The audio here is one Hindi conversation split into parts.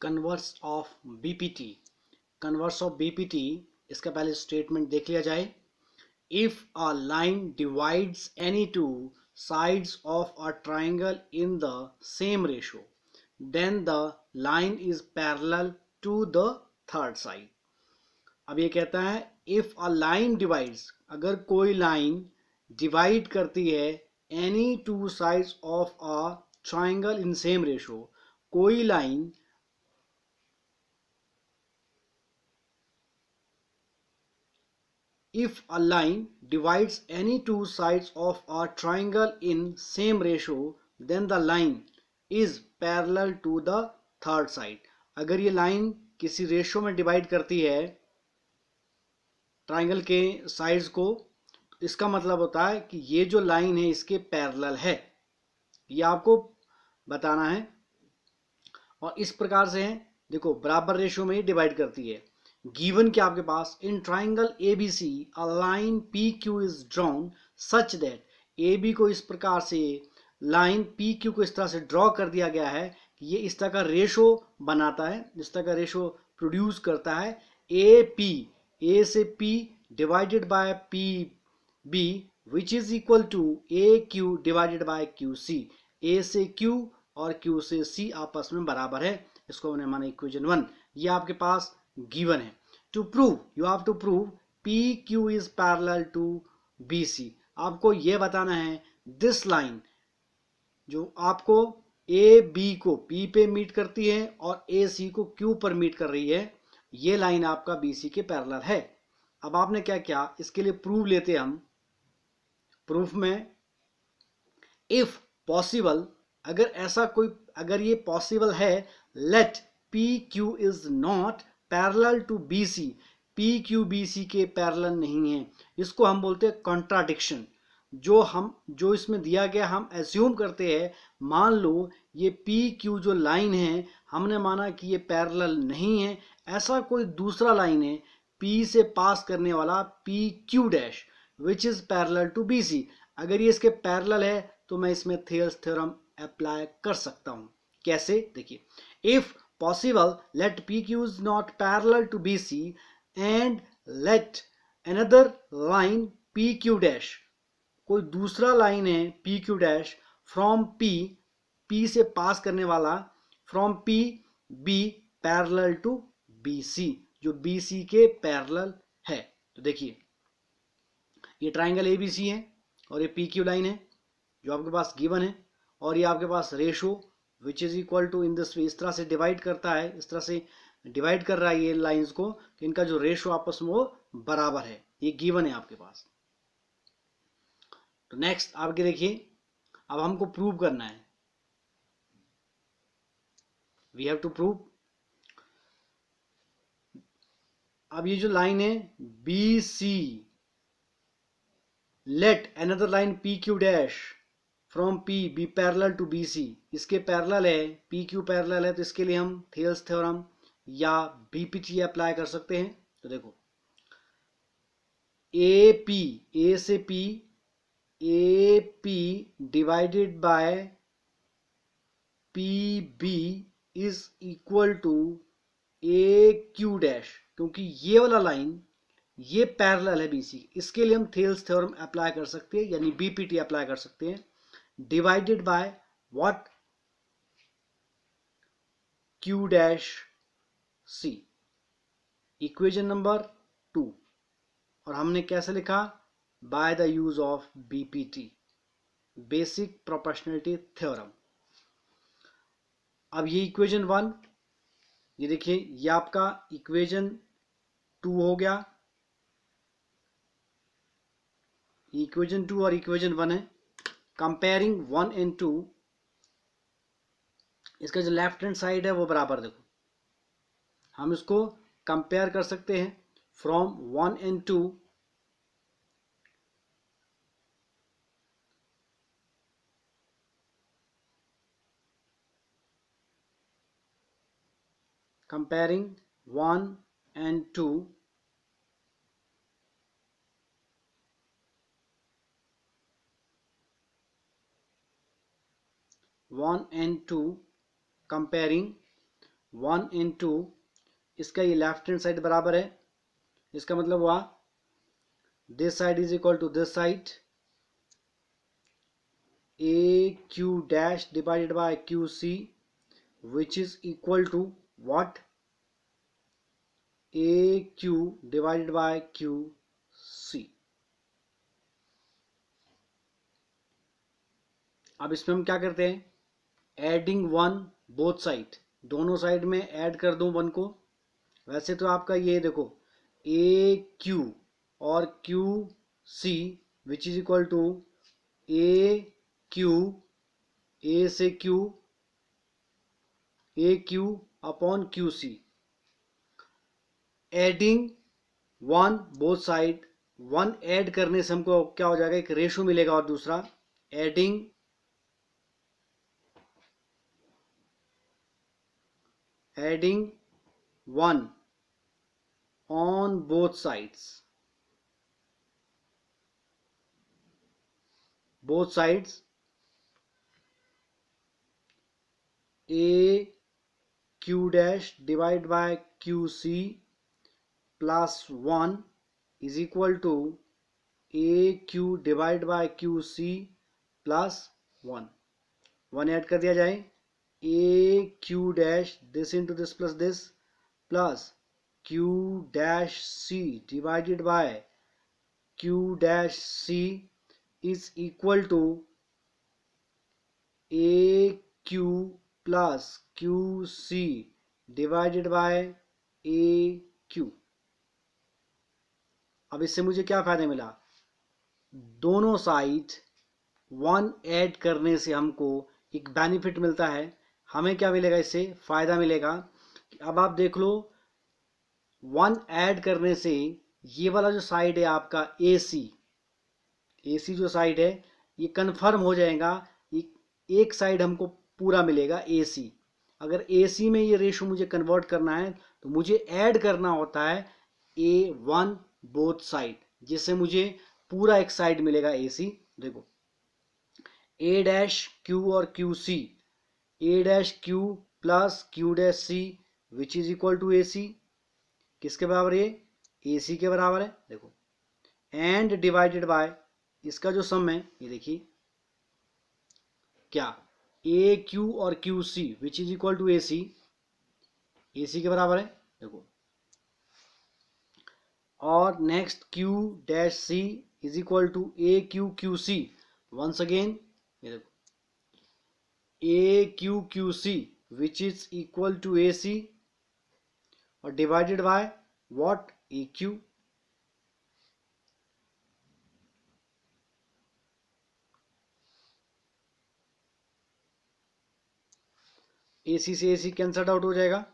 Converse of BPT. Converse of BPT, इसका पहले स्टेटमेंट देख लिया जाए। If a line divides any two sides of a triangle in the same ratio, then the line is parallel to the third side. अब ये कहता है इफ अ लाइन डिवाइड्स, अगर कोई लाइन डिवाइड करती है any two sides of a triangle in same ratio, कोई line if a line divides any two sides of a triangle in same ratio, then the line is parallel to the third side. अगर ये लाइन किसी रेशियो में डिवाइड करती है ट्राइंगल के साइड्स को, इसका मतलब होता है कि ये जो लाइन है इसके पैरेलल है, ये आपको बताना है। और इस प्रकार से है, देखो बराबर रेशियो में ही डिवाइड करती है। गिवन क्या आपके पास, in triangle ABC a line P Q is drawn such that, A B को इस प्रकार से, लाइन पी क्यू को इस तरह से ड्रॉ कर दिया गया है कि ये इस तरह का रेशो बनाता है, इस तरह का रेशो प्रोड्यूस करता है। ए पी, ए से P divided by P B which is equal to A Q divided by Q C. A से क्यू और क्यू से सी आपस में बराबर है, इसको हमने माना इक्वेशन 1। ये आपके पास गिवन है। To prove, you have to prove P Q is parallel to B C. आपको यह बताना है दिस लाइन जो आपको ए बी को पी पे मीट करती है और ए सी को क्यू पर मीट कर रही है, ये लाइन आपका बी सी के पैरेलल है। अब आपने क्या किया, इसके लिए प्रूफ लेते हम। प्रूफ में इफ पॉसिबल, अगर ऐसा कोई, अगर ये पॉसिबल है, let P Q is not parallel to B C, P Q B C के पैरेलल नहीं है, इसको हम बोलते हैं कॉन्ट्राडिक्शन। जो इसमें दिया गया हम एज्यूम करते हैं, मान लो ये पी क्यू जो लाइन है हमने माना कि ये पैरेलल नहीं है, ऐसा कोई दूसरा लाइन है पी से पास करने वाला P Q dash which is parallel to B C, अगर ये इसके पैरेलल है तो मैं इसमें थेल्स थ्योरम अप्लाई कर सकता हूं। कैसे, देखिए, if possible let P Q is not parallel to B C and let another line P Q dash, कोई दूसरा लाइन है P Q dash from P, P से पास करने वाला, from P B parallel to B C, जो बी सी के पैरेलल है। तो देखिए ये ट्राइंगल एबीसी है और ये पी क्यू लाइन है जो आपके पास गिवन है, और ये आपके पास ratio which is equal to in this, इस तरह से डिवाइड करता है, इस तरह से डिवाइड कर रहा है ये लाइंस को, तो इनका जो रेशो आपस में वो बराबर है, ये गिवन है आपके पास। तो नेक्स्ट आपके देखिए, अब हमको प्रूव करना है, वी हैव टू प्रूव। अब ये जो लाइन है B C, let another line P Q dash from P B parallel to B C, इसके पैरेलल है, पी क्यू पैरेलल है, तो इसके लिए हम थेल्स थ्योरम या बीपीटी अप्लाई कर सकते हैं। तो देखो ए पी, ए से P, A P divided by P B is equal to A Q dash, क्योंकि ये वाला लाइन ये पैरेलल है बीसी, इसके लिए हम थेल्स थ्योरम अप्लाई कर सकते हैं, यानी बीपीटी अप्लाई कर सकते हैं। Divided by what, Q dash C, equation number 2। और हमने कैसे लिखा, by the use of BPT, basic proportionality theorem. अब ये इक्वेशन 1, ये देखिए ये आपका इक्वेशन 2 हो गया, इक्वेशन 2 और इक्वेशन 1 है। कंपेयरिंग 1 एंड 2, इसका जो लेफ्ट हैंड साइड है वो बराबर, देखो हम इसको कंपेयर कर सकते हैं from 1 and 2, comparing 1 and 2, comparing 1 into, इसका ये लेफ्ट हैंड साइड बराबर है, इसका मतलब हुआ this side is equal to this side, A Q dash divided by Q C which is equal to what, A Q divided by Q C. अब इसमें हम क्या करते हैं, एडिंग वन बोथ साइड, दोनों साइड में ऐड कर दूं वन को। वैसे तो आपका ये देखो ए क्यू और Q C which is equal to A Q, A से Q, A Q upon Q C. Adding one both side, one add करने से हमको क्या हो जाएगा, एक रेशो मिलेगा, और दूसरा adding one on both sides, both sides a q dash divided by qc plus 1 is equal to a q divided by qc plus 1 add कर दिया जाए, a q dash this into this plus q dash c divided by q dash c is equal to a q plus q c divided by a q। अब इससे मुझे क्या फायदा मिला, दोनों साइड वन ऐड करने से हमको एक बेनिफिट मिलता है। हमें क्या मिलेगा, इससे फायदा मिलेगा कि अब आप देख लो, वन ऐड करने से ये वाला जो साइड है आपका AC जो साइड है ये कंफर्म हो जाएगा, एक साइड हमको पूरा मिलेगा AC। अगर AC में ये रेशो मुझे कन्वर्ट करना है तो मुझे ऐड करना होता है A1 बोथ साइड, जिससे मुझे पूरा एक साइड मिलेगा AC। देखो A डैश Q और QC, A dash Q plus Q dash C which is equal to AC, किसके बराबर है, AC के बराबर है। देखो एंड डिवाइडेड बाय, इसका जो सम है ये देखिए क्या, ए क्यू और Q C which is equal to AC, AC के बराबर है। देखो और next Q dash C is equal to A Q Q C, once again ये देखो A Q Q C which is equal to AC और divided by what, A Q. AC से AC कैंसल आउट हो जाएगा,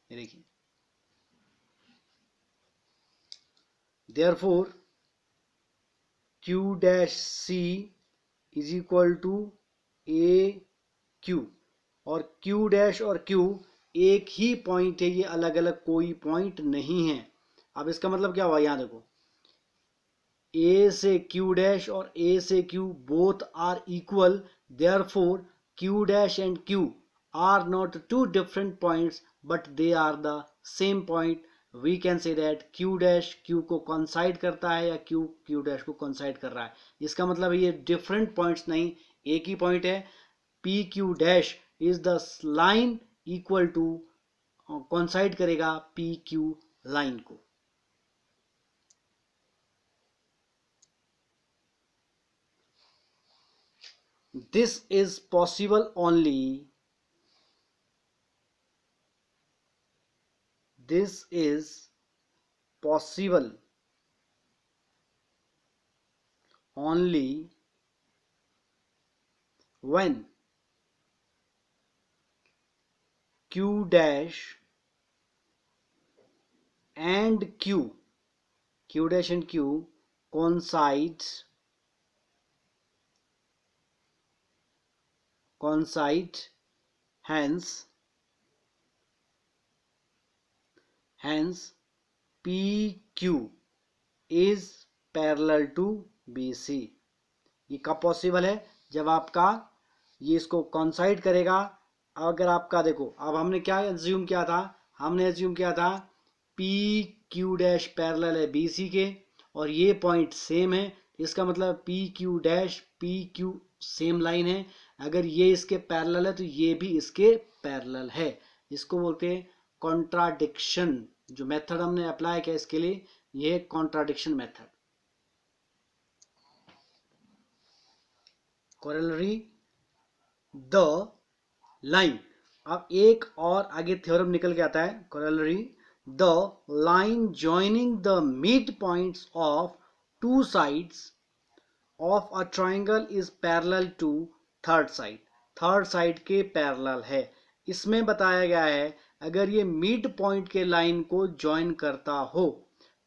ये देखिए therefore Q dash C is equal to AQ, और Q डैश और Q एक ही पॉइंट है, ये अलग अलग कोई पॉइंट नहीं है। अब इसका मतलब क्या हुआ, यहां देखो A से Q डैश और A से Q both are equal, therefore Q dash and Q are not two different points but they are the same point। We can say that Q dash Q को coincide करता है या Q Q dash को coincide कर रहा है। इसका मतलब ये different points नहीं, एक ही point है। PQ dash is the line equal to coincide करेगा PQ line को। This is possible only, this is possible only when Q dash and Q dash and Q coincide, hence PQ is parallel to BC। ये कब पॉसिबल है, जब आपका ये इसको coincide करेगा अगर आपका देखो, अब हमने क्या एज्यूम किया था, हमने एज्यूम किया था पी क्यू डैश पैरेलल है बी सी के, और ये पॉइंट सेम है, इसका मतलब P Q dash P Q same line है। अगर ये इसके पैरेलल है तो ये भी इसके पैरेलल है। इसको बोलते हैं कॉन्ट्राडिक्शन। जो मेथड हमने अप्लाई किया इसके लिए, ये contradiction method. Corollary the line. अब एक और आगे थ्योरम निकल के आता है, corollary the line joining the mid points of two sides of a triangle is parallel to third side. Third side के पैरेलल है। इसमें बताया गया है अगर ये मिड पॉइंट के लाइन को ज्वाइन करता हो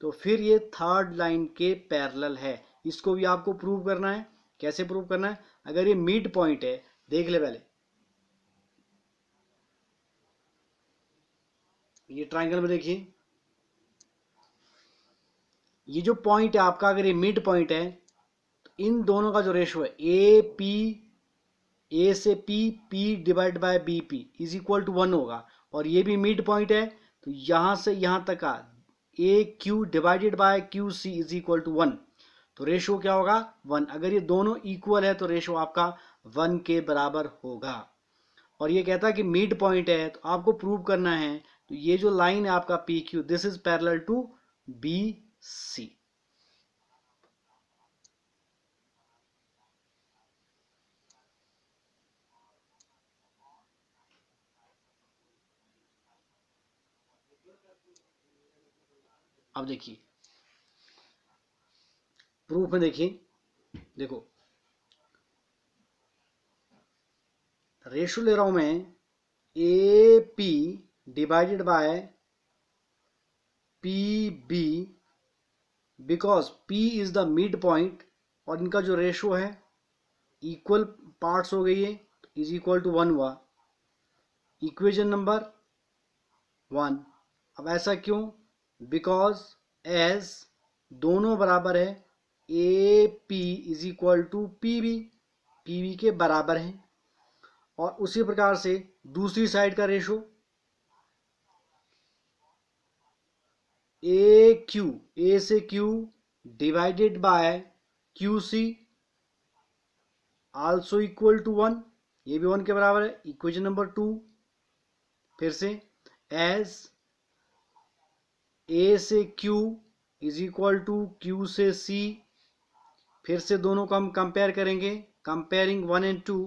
तो फिर ये थर्ड लाइन के पैरेलल है। इसको भी आपको प्रूव करना है। कैसे प्रूव करना है? अगर ये मिड पॉइंट है, देख ले पहले, ये ट्राइंगल में देखिए, ये जो पॉइंट है आपका, अगर ये मिड पॉइंट है तो इन दोनों का जो रेशो है ए से P divide by B P is equal to 1 होगा। और ये भी मिड पॉइंट है तो यहां से यहां तक का A Q divided by Q C is equal to 1। तो रेशो क्या होगा? 1। अगर ये दोनों इक्वल है तो रेशो आपका 1 के बराबर होगा। और ये कहता है कि मिड पॉइंट है तो आपको प्रूव करना है, तो ये जो लाइन है आपका P Q, this is parallel to B C. अब देखिए प्रूफ में, देखिए, देखो रेशो ले रहा हूं मैं A P divided by P B, because P is the mid point और इनका जो रेशो है इक्वल पार्ट्स हो गई है, इज इक्वल टू 1 हुआ। Equation number 1। अब ऐसा क्यों? बिकॉज एज दोनों बराबर है, A P is equal to P B के बराबर है। और उसी प्रकार से दूसरी साइड का रेशो ए से Q divided by Q C also equal to 1, ये भी 1 के बराबर है। इक्वेशन नंबर 2 फिर से एज ए से Q is equal to Q से सी, फिर से दोनों को हम कंपेयर करेंगे, कंपेयरिंग 1 एंड 2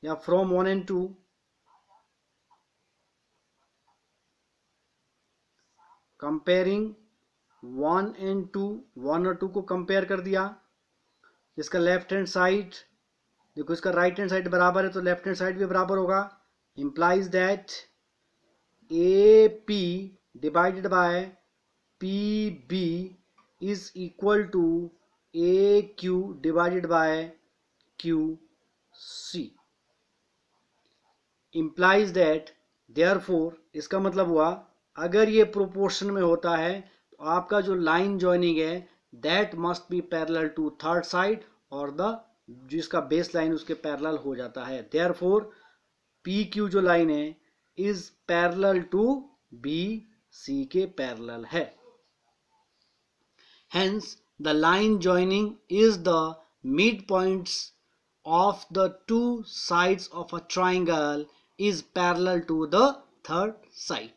या फ्रॉम 1 एंड 2, कंपेयरिंग 1 एंड 2, 1 और 2 को कंपेयर कर दिया। इसका लेफ्ट हैंड साइड देखो, इसका राइट हैंड साइड बराबर है तो लेफ्ट हैंड साइड भी बराबर होगा। Implies that A P divided by P B is equal to A Q divided by Q C. Implies that, therefore, इसका मतलब हुआ अगर ये प्रोपोर्शन में होता है तो आपका जो लाइन जॉइनिंग है that must be parallel to third side, और द जिसका बेस लाइन उसके पैरेलल हो जाता है। देयरफॉर पी क्यू जो लाइन है is parallel to B C के पैरेलल है। Hence, the line joining is the midpoints of the two sides of a triangle is parallel to the third side.